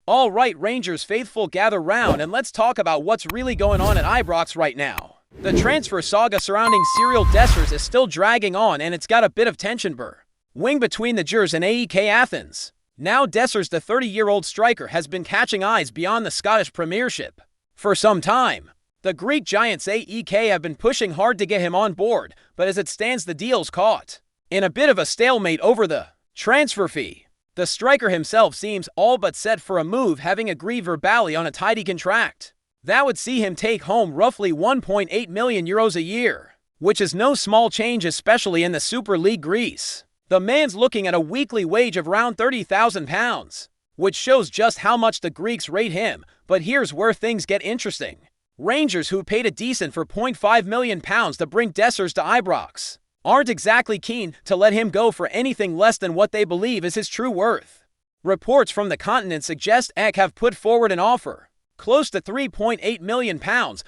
All right, Rangers faithful, gather round and let's talk about what's really going on at Ibrox right now. The transfer saga surrounding Cyril Dessers is still dragging on and it's got a bit of tension brewing between the Gers and AEK Athens. Now Dessers, the 30-year-old striker, has been catching eyes beyond the Scottish Premiership for some time. The Greek giants AEK have been pushing hard to get him on board, but as it stands the deal's caught in a bit of a stalemate over the transfer fee. The striker himself seems all but set for a move, having agreed verbally on a tidy contract that would see him take home roughly €1.8 million a year, which is no small change, especially in the Super League Greece. The man's looking at a weekly wage of around £30,000, which shows just how much the Greeks rate him. But here's where things get interesting. Rangers, who paid a decent £4.5 million to bring Dessers to Ibrox, aren't exactly keen to let him go for anything less than what they believe is his true worth. Reports from the continent suggest EK have put forward an offer close to £3.8 million,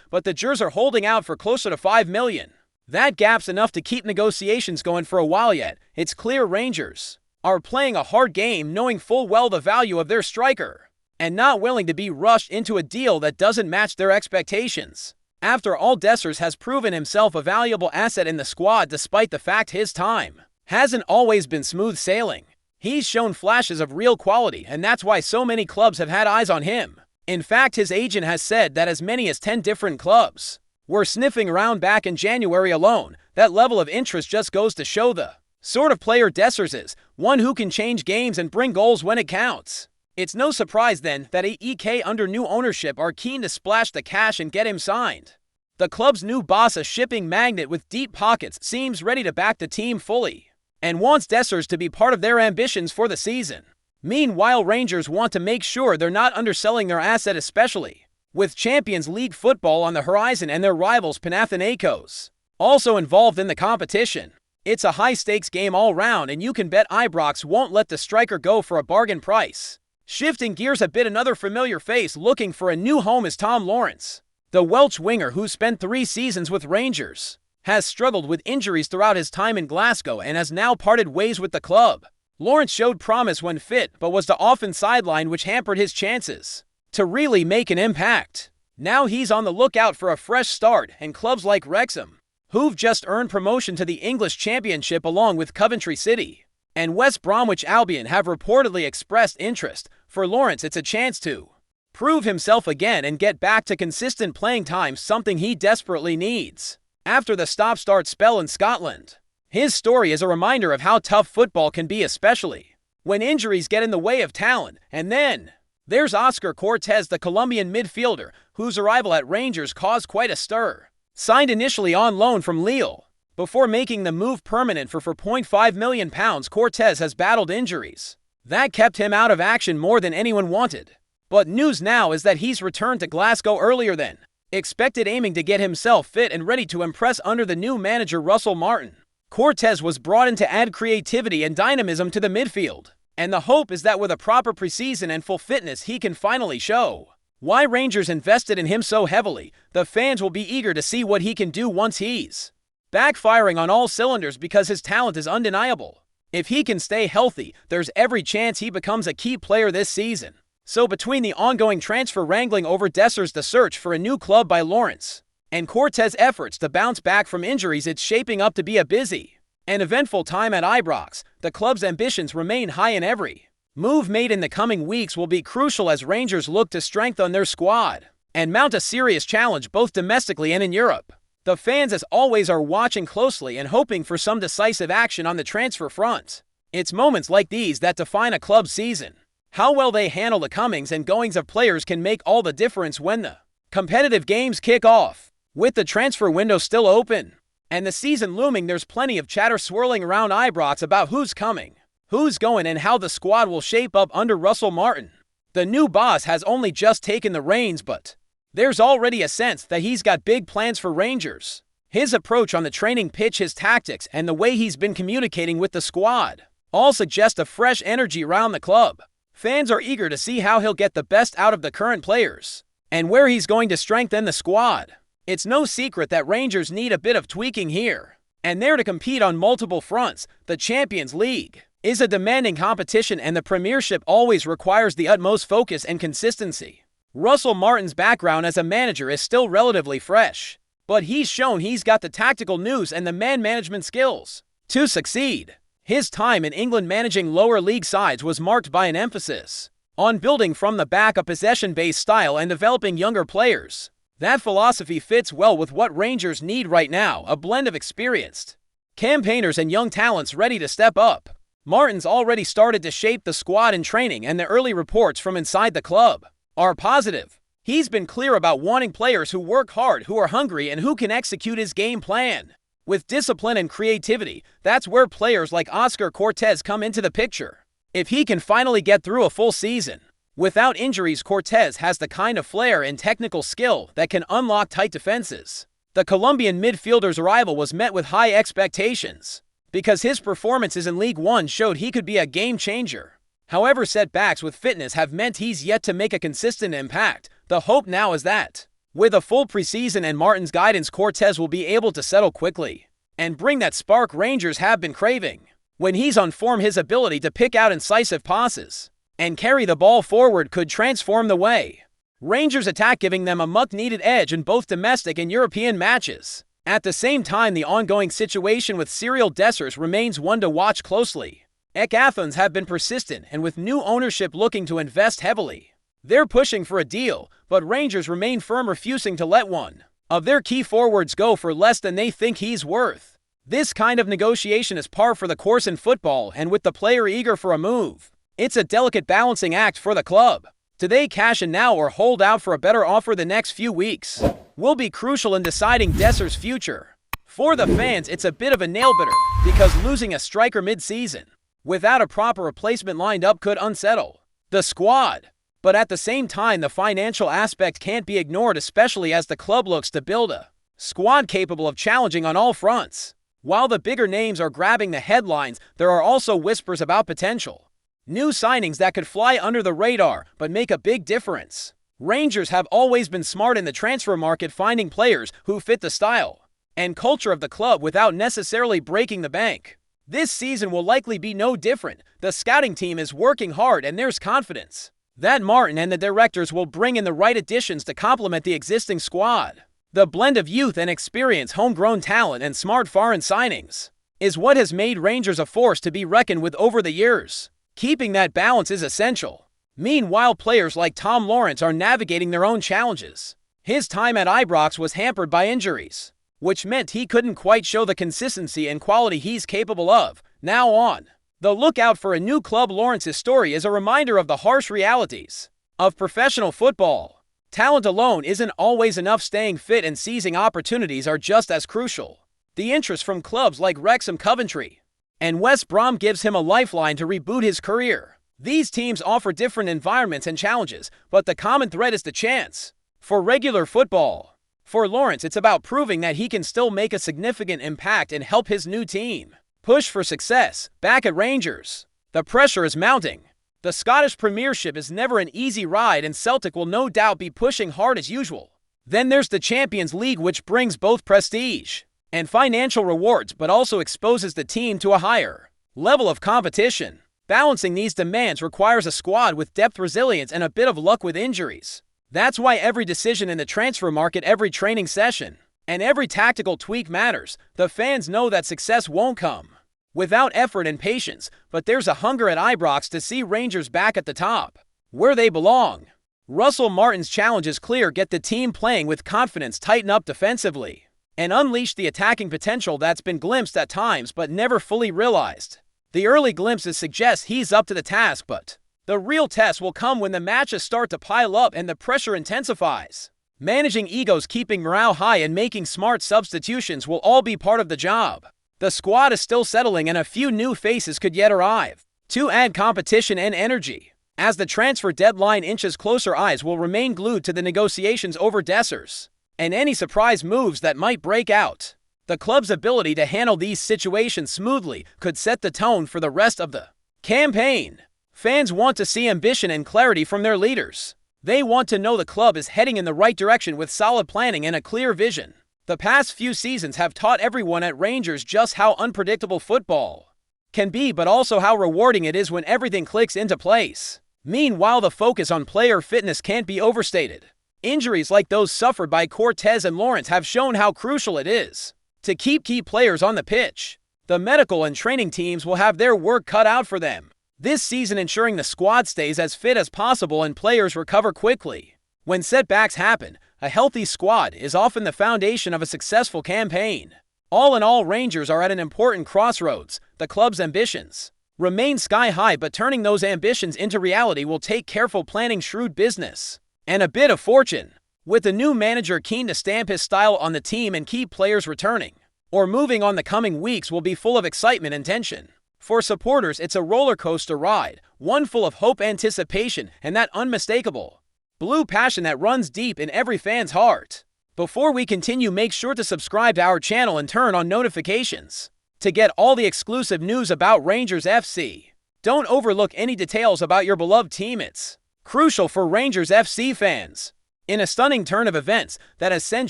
but the Gers are holding out for closer to £5 million. That gap's enough to keep negotiations going for a while yet. It's clear Rangers are playing a hard game, knowing full well the value of their striker, and not willing to be rushed into a deal that doesn't match their expectations. After all, Dessers has proven himself a valuable asset in the squad, despite the fact his time hasn't always been smooth sailing. He's shown flashes of real quality, and that's why so many clubs have had eyes on him. In fact, his agent has said that as many as 10 different clubs were sniffing around back in January alone. That level of interest just goes to show the sort of player Dessers is, one who can change games and bring goals when it counts. It's no surprise then that AEK under new ownership are keen to splash the cash and get him signed. The club's new boss, a shipping magnate with deep pockets, seems ready to back the team fully and wants Dessers to be part of their ambitions for the season. Meanwhile, Rangers want to make sure they're not underselling their asset, especially with Champions League football on the horizon and their rivals Panathinaikos also involved in the competition. It's a high-stakes game all round, and you can bet Ibrox won't let the striker go for a bargain price. Shifting gears a bit, another familiar face looking for a new home is Tom Lawrence. The Welsh winger, who spent 3 seasons with Rangers, has struggled with injuries throughout his time in Glasgow and has now parted ways with the club. Lawrence showed promise when fit, but was often sidelined, which hampered his chances to really make an impact. Now he's on the lookout for a fresh start, and clubs like Wrexham, who've just earned promotion to the English Championship along with Coventry City and West Bromwich Albion, have reportedly expressed interest. For Lawrence, it's a chance to prove himself again and get back to consistent playing time, something he desperately needs after the stop-start spell in Scotland. His story is a reminder of how tough football can be, especially when injuries get in the way of talent. And then there's Oscar Cortez, the Colombian midfielder, whose arrival at Rangers caused quite a stir. Signed initially on loan from Lille, before making the move permanent for £4.5 million, Cortez has battled injuries that kept him out of action more than anyone wanted. But news now is that he's returned to Glasgow earlier than expected, aiming to get himself fit and ready to impress under the new manager Russell Martin. Cortez was brought in to add creativity and dynamism to the midfield, and the hope is that with a proper preseason and full fitness, he can finally show why Rangers invested in him so heavily. The fans will be eager to see what he can do once he's backfiring on all cylinders, because his talent is undeniable. If he can stay healthy, there's every chance he becomes a key player this season. So between the ongoing transfer wrangling over Dessers, the search for a new club by Lawrence, and Cortez's efforts to bounce back from injuries, it's shaping up to be a busy and eventful time at Ibrox. The club's ambitions remain high, and every move made in the coming weeks will be crucial as Rangers look to strengthen their squad and mount a serious challenge both domestically and in Europe. The fans, as always, are watching closely and hoping for some decisive action on the transfer front. It's moments like these that define a club's season. How well they handle the comings and goings of players can make all the difference when the competitive games kick off. With the transfer window still open and the season looming, there's plenty of chatter swirling around Ibrox about who's coming, who's going, and how the squad will shape up under Russell Martin. The new boss has only just taken the reins, but there's already a sense that he's got big plans for Rangers. His approach on the training pitch, his tactics, and the way he's been communicating with the squad all suggest a fresh energy around the club. Fans are eager to see how he'll get the best out of the current players and where he's going to strengthen the squad. It's no secret that Rangers need a bit of tweaking here and there to compete on multiple fronts: the Champions League, is a demanding competition, and the Premiership always requires the utmost focus and consistency. Russell Martin's background as a manager is still relatively fresh, but he's shown he's got the tactical nous and the man management skills to succeed. His time in England managing lower league sides was marked by an emphasis on building from the back a possession-based style and developing younger players. That philosophy fits well with what Rangers need right now, a blend of experienced campaigners and young talents ready to step up. Martin's already started to shape the squad in training, and the early reports from inside the club are positive. He's been clear about wanting players who work hard, who are hungry, and who can execute his game plan with discipline and creativity. That's where players like Oscar Cortez come into the picture. If he can finally get through a full season without injuries, Cortez has the kind of flair and technical skill that can unlock tight defenses. The Colombian midfielder's arrival was met with high expectations because his performances in League One showed he could be a game changer. However, setbacks with fitness have meant he's yet to make a consistent impact. The hope now is that, with a full preseason and Martin's guidance, Cortez will be able to settle quickly and bring that spark Rangers have been craving. When he's on form, his ability to pick out incisive passes and carry the ball forward could transform the way Rangers attack, giving them a much-needed edge in both domestic and European matches. At the same time, the ongoing situation with Cyril Dessers remains one to watch closely. EK Athens have been persistent, and with new ownership looking to invest heavily, they're pushing for a deal, but Rangers remain firm, refusing to let one of their key forwards go for less than they think he's worth. This kind of negotiation is par for the course in football, and with the player eager for a move, it's a delicate balancing act for the club. Do they cash in now or hold out for a better offer? The next few weeks will be crucial in deciding Dessers' future. For the fans, it's a bit of a nail-biter because losing a striker mid-season without a proper replacement lined up could unsettle the squad. But at the same time, the financial aspect can't be ignored, especially as the club looks to build a squad capable of challenging on all fronts. While the bigger names are grabbing the headlines, there are also whispers about potential new signings that could fly under the radar but make a big difference. Rangers have always been smart in the transfer market, finding players who fit the style and culture of the club without necessarily breaking the bank. This season will likely be no different. The scouting team is working hard, and there's confidence that Martin and the directors will bring in the right additions to complement the existing squad. The blend of youth and experience, homegrown talent, and smart foreign signings is what has made Rangers a force to be reckoned with over the years. Keeping that balance is essential. Meanwhile, players like Tom Lawrence are navigating their own challenges. His time at Ibrox was hampered by injuries, which meant he couldn't quite show the consistency and quality he's capable of. Now on the lookout for a new club, Lawrence's story is a reminder of the harsh realities of professional football. Talent alone isn't always enough. Staying fit and seizing opportunities are just as crucial. The interest from clubs like Wrexham, Coventry, and West Brom gives him a lifeline to reboot his career. These teams offer different environments and challenges, but the common thread is the chance for regular football. For Lawrence, it's about proving that he can still make a significant impact and help his new team push for success. Back at Rangers, the pressure is mounting. The Scottish Premiership is never an easy ride, and Celtic will no doubt be pushing hard as usual. Then there's the Champions League, which brings both prestige and financial rewards, but also exposes the team to a higher level of competition. Balancing these demands requires a squad with depth, resilience, and a bit of luck with injuries. That's why every decision in the transfer market, every training session, and every tactical tweak matters. The fans know that success won't come without effort and patience, but there's a hunger at Ibrox to see Rangers back at the top, where they belong. Russell Martin's challenge is clear: get the team playing with confidence, tighten up defensively, and unleash the attacking potential that's been glimpsed at times but never fully realized. The early glimpses suggest he's up to the task, but the real test will come when the matches start to pile up and the pressure intensifies. Managing egos, keeping morale high, and making smart substitutions will all be part of the job. The squad is still settling, and a few new faces could yet arrive to add competition and energy. As the transfer deadline inches closer, eyes will remain glued to the negotiations over Dessers and any surprise moves that might break out. The club's ability to handle these situations smoothly could set the tone for the rest of the campaign. Fans want to see ambition and clarity from their leaders. They want to know the club is heading in the right direction with solid planning and a clear vision. The past few seasons have taught everyone at Rangers just how unpredictable football can be, but also how rewarding it is when everything clicks into place. Meanwhile, the focus on player fitness can't be overstated. Injuries like those suffered by Cortez and Lawrence have shown how crucial it is to keep key players on the pitch. The medical and training teams will have their work cut out for them this season, ensuring the squad stays as fit as possible and players recover quickly. When setbacks happen, a healthy squad is often the foundation of a successful campaign. All in all, Rangers are at an important crossroads. The club's ambitions remain sky high, but turning those ambitions into reality will take careful planning, shrewd business, and a bit of fortune. With the new manager keen to stamp his style on the team and keep players returning or moving on, the coming weeks will be full of excitement and tension. For supporters, it's a roller coaster ride, one full of hope, anticipation, and that unmistakable blue passion that runs deep in every fan's heart. Before we continue, make sure to subscribe to our channel and turn on notifications to get all the exclusive news about Rangers FC. Don't overlook any details about your beloved team. It's crucial for Rangers FC fans. In a stunning turn of events that has sent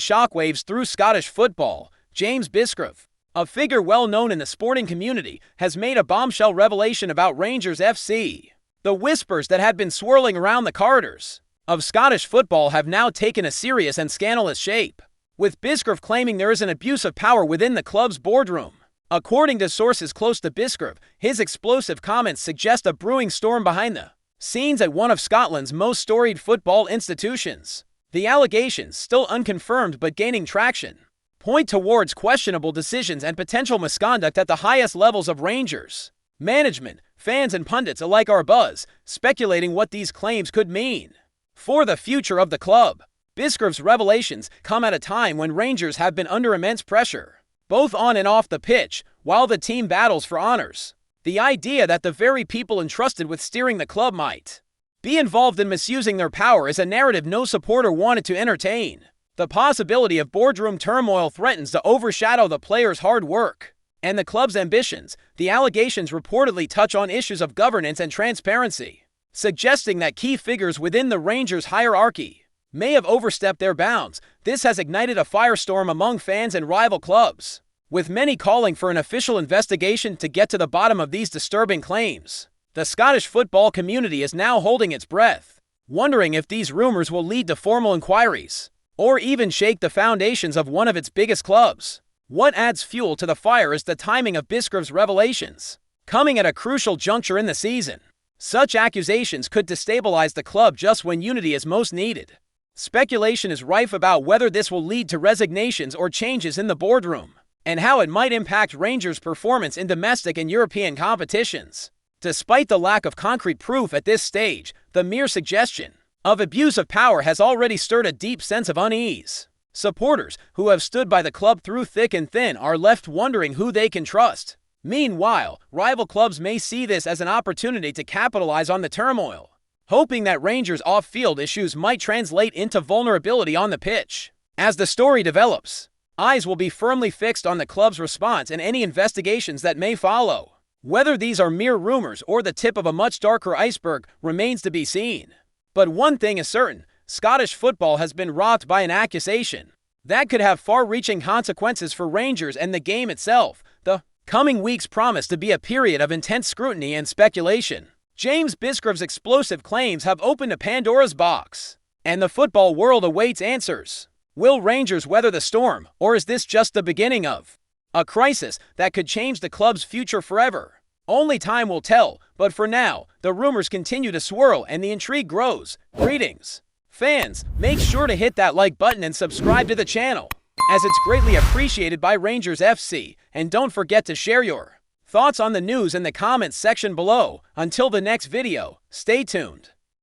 shockwaves through Scottish football, James BISGROVE, a figure well known in the sporting community, has made a bombshell revelation about Rangers FC. The whispers that had been swirling around the corridors of Scottish football have now taken a serious and scandalous shape, with BISGROVE claiming there is an abuse of power within the club's boardroom. According to sources close to BISGROVE, his explosive comments suggest a brewing storm behind the scenes at one of Scotland's most storied football institutions. The allegations, still unconfirmed but gaining traction, point towards questionable decisions and potential misconduct at the highest levels of Rangers management. Fans and pundits alike are abuzz, speculating what these claims could mean for the future of the club. BISGROVE's revelations come at a time when Rangers have been under immense pressure, both on and off the pitch, while the team battles for honors. The idea that the very people entrusted with steering the club might be involved in misusing their power is a narrative no supporter wanted to entertain. The possibility of boardroom turmoil threatens to overshadow the players' hard work and the club's ambitions. The allegations reportedly touch on issues of governance and transparency, suggesting that key figures within the Rangers hierarchy may have overstepped their bounds. This has ignited a firestorm among fans and rival clubs, with many calling for an official investigation to get to the bottom of these disturbing claims. The Scottish football community is now holding its breath, wondering if these rumors will lead to formal inquiries or even shake the foundations of one of its biggest clubs. What adds fuel to the fire is the timing of BISGROVE's revelations, coming at a crucial juncture in the season. Such accusations could destabilize the club just when unity is most needed. Speculation is rife about whether this will lead to resignations or changes in the boardroom, and how it might impact Rangers' performance in domestic and European competitions. Despite the lack of concrete proof at this stage, the mere suggestion of abuse of power has already stirred a deep sense of unease. Supporters who have stood by the club through thick and thin are left wondering who they can trust. Meanwhile, rival clubs may see this as an opportunity to capitalize on the turmoil, hoping that Rangers' off-field issues might translate into vulnerability on the pitch. As the story develops, eyes will be firmly fixed on the club's response and any investigations that may follow. Whether these are mere rumors or the tip of a much darker iceberg remains to be seen. But one thing is certain: Scottish football has been rocked by an accusation that could have far-reaching consequences for Rangers and the game itself. The coming weeks promise to be a period of intense scrutiny and speculation. James BISGROVE's explosive claims have opened a Pandora's box, and the football world awaits answers. Will Rangers weather the storm, or is this just the beginning of a crisis that could change the club's future forever? Only time will tell, but for now, the rumors continue to swirl and the intrigue grows. Greetings, fans. Make sure to hit that like button and subscribe to the channel, as it's greatly appreciated by Rangers FC. And don't forget to share your thoughts on the news in the comments section below. Until the next video, stay tuned.